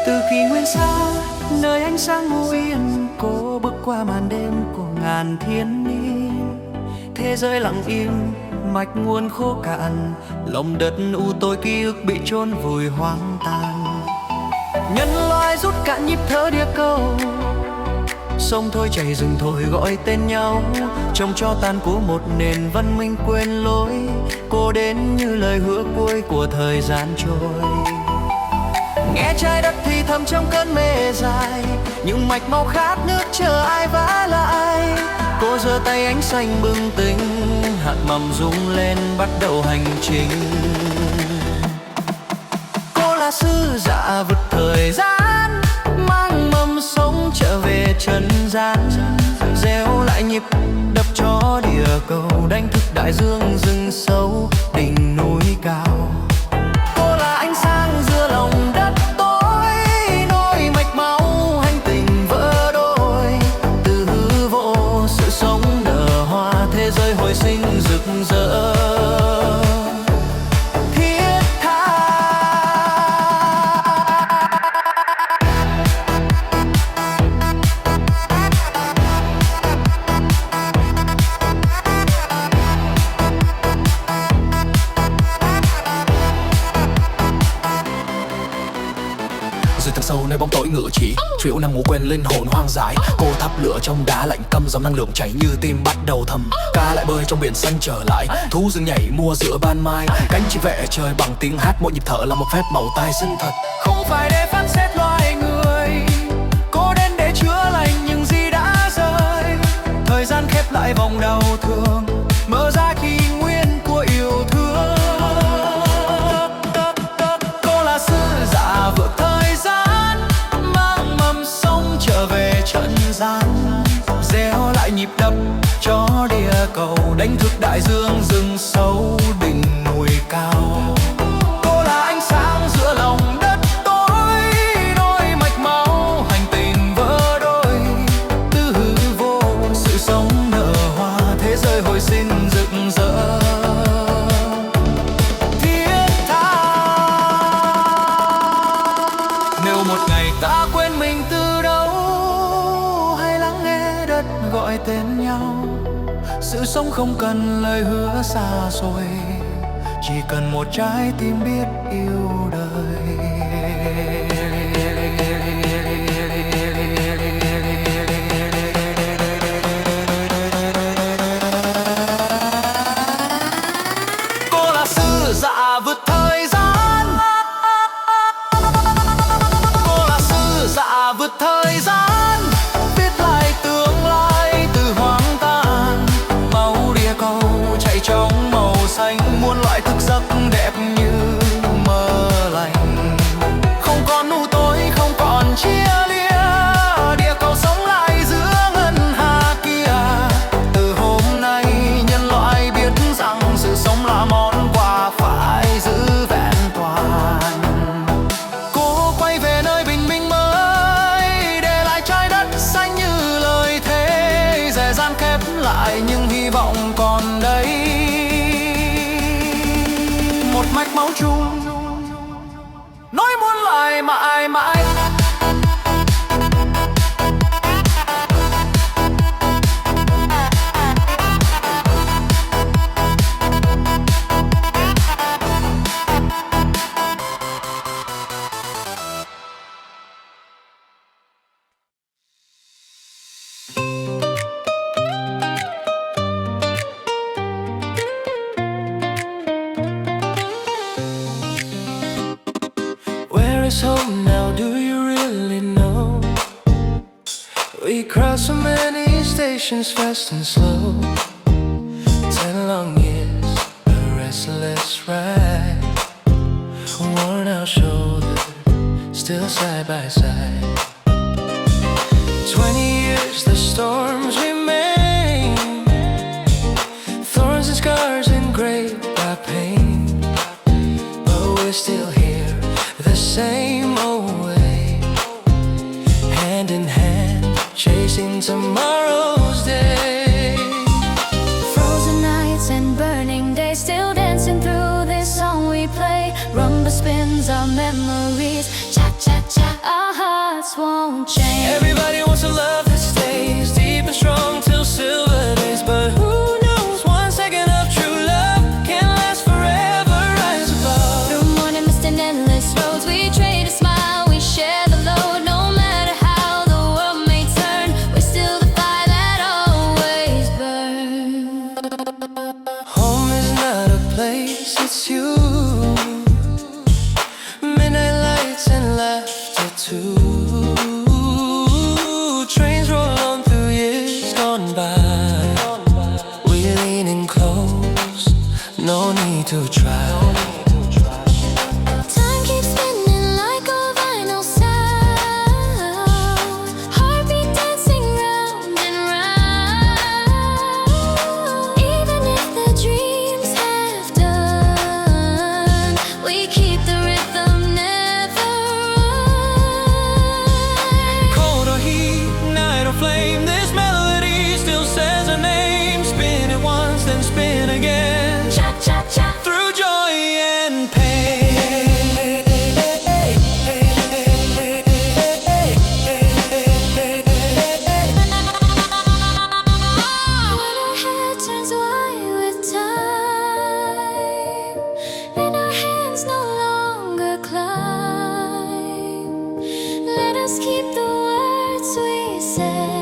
Từ khi nguyên xa nơi ánh sáng ngủ yên, cô bước qua màn đêm của ngàn thiên niên. Thế giới lặng im, mạch nguồn khô cạn, lòng đất u tối, ký ức bị chôn vùi hoang tàn. Nhân loại rút cạn nhịp thở địa cầu, sông thôi chảy rừng thôi gọi tên nhau. Trong tro tàn của một nền văn minh quên lối, cô đến như lời hứa cuối của thời gian trôi. Nghe trái đất thì thầm trong cơn mê dài, những mạch máu khát nước chờ ai vã lại. Cô giơ tay ánh xanh bừng tỉnh, hạt mầm rung lên bắt đầu hành trình. Cô là sứ giả vượt thời gian, mang mầm sống trở về trần gian. Gieo lại nhịp đập cho địa cầu, đánh thức đại dương rừng sâu đỉnh núi cao. Cô là ánh sáng giữa lòng đất tối, nối mạch máu hành tình vỡ đôi. Từ hư vô sự sống nở hoa, thế giới hồi sinh rực rỡ. Dưới tầng sâu nơi bóng tối ngự chỉ, triệu năng ngủ quên linh hồn hoang dại. Cô thắp lửa trong đá lạnh câm, dòng năng lượng chảy như tim bắt đầu thầm. Cá lại bơi trong biển xanh trở lại, thú rừng nhảy mua giữa ban mai. Cánh chim vẽ trời bằng tiếng hát, mỗi nhịp thở là một phép màu tai sinh thật. Không phải để phán xét loài người, cô đến để chữa lành những gì đã rơi. Thời gian khép lại vòng đau thương, mở ra kỷ nguyên của yêu thương. Cô là sứ giả vượt thời gian, mang mầm sống trở về trần gian. Gieo lại nhịp đập cho địa cầu, đánh thức đại dương rừng sâu đỉnh núi cao. Cô là ánh sáng giữa lòng đất tối, nối mạch máu hành tình vỡ đôi. Từ hư vô sự sống nở hoa, thế giới hồi sinh rực rỡ. Thiết tha nếu một ngày ta quên mình từ đâu, hãy lắng nghe đất gọi tên nhau. Sự sống không cần lời hứa xa xôi, chỉ cần một trái tim biết yêu đời. Cô là sứ giả vượt thời gian, cô là sứ giả vượt thời gian, viết lại tương lai từ hoang tàn. Máu địa cầu chạy trong màu xanh, muôn loại thức giấc đẹp như mơ lành. Không còn u tối, không còn chia lìa, địa cầu sống lại giữa ngân hà kia. Từ hôm nay nhân loại biết rằng sự sống là món quà phải giữ vẹn toàn. Cô quay về nơi bình minh mới, để lại trái đất xanh như lời thề. Dè dàn khép lại nhưng hy vọng còn đây, một mạch máu chung nối muốn lại mãi mãi. Where is home now, do you really know? We crossed so many stations, fast and slow. 10 long years, a restless ride. Worn out shoulders, still side by side. 20 years, the storms remain. Thorns and scars engraved by pain. But we're still here, the same old way, hand in hand, chasing tomorrow's day. Frozen nights and burning days, still dancing through this song we play. Rumba spins our memories, cha cha cha. two. Trains roll on through years gone by. We're leaning close, no need to try. Time keeps spinning like a vinyl sound. Heartbeat dancing round and round. Even if the dreams have done, we keep the rhythm, never run. Cold or heat, night or flame, this melody still says her name. Spin it once, then spin again. Cha cha cha. Through joy and pain. When our head turns white with time, and our hands no longer climb, let us keep the words we said.